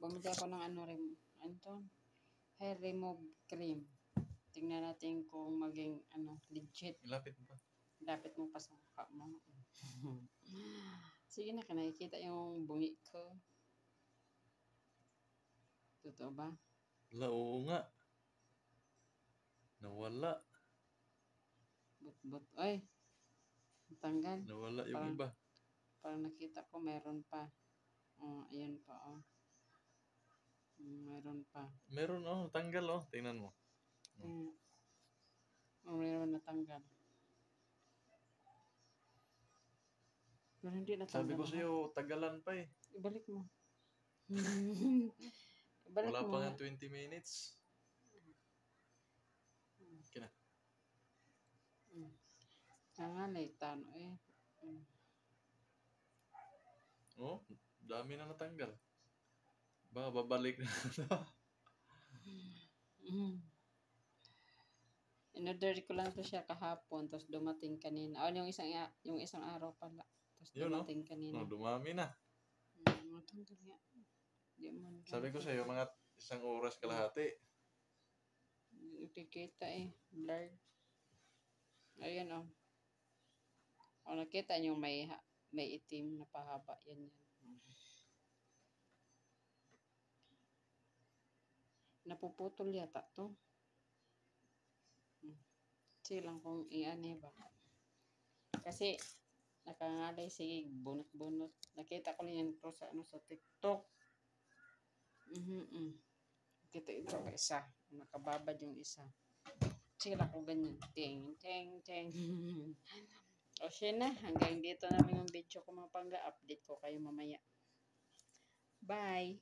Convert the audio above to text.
Bumili ako ng hair remove cream. Tingnan natin kung maging legit. Ilapit mo pa. Lapit mo pa sa mukha mo. Sige na, nakikita yung bungi ko. Totoo ba? Oo nga. Nawala. But, ay, tanggal. Nawala yung iba. Parang nakita ko meron pa. Ayan pa, meron pa. Meron, tanggal, tingnan mo. Meron na tanggal. Pero hindi na tanggal. Sabi ko sa'yo, tagalan pa eh. Ibalik mo. Wala pa nga 20 minutes. Kina. Nanganay, tano eh. Dami na natanggal. Baka babalik na. In-order ko lang to siya kahapon, tapos dumating kanina. Yung isang araw pala. Tapos dumating kanina. Dumami na. Matanggal nga. Sabi ko sa'yo, mga 1 oras kalahati. Nakikita blurred. Ayan nakita niyo may itim na pahaba. Yan. Napuputol yata to. Sige lang kung ba. Kasi nakangalay sige bunot-bunot. Nakita ko lang yan to sa TikTok. Kita ito isa. Nakababad yung isa. Sige lang kung ganyan. Ting. O siya na. Hanggang dito na lang yung video ko mga pangga. Update ko kayo mamaya. Bye!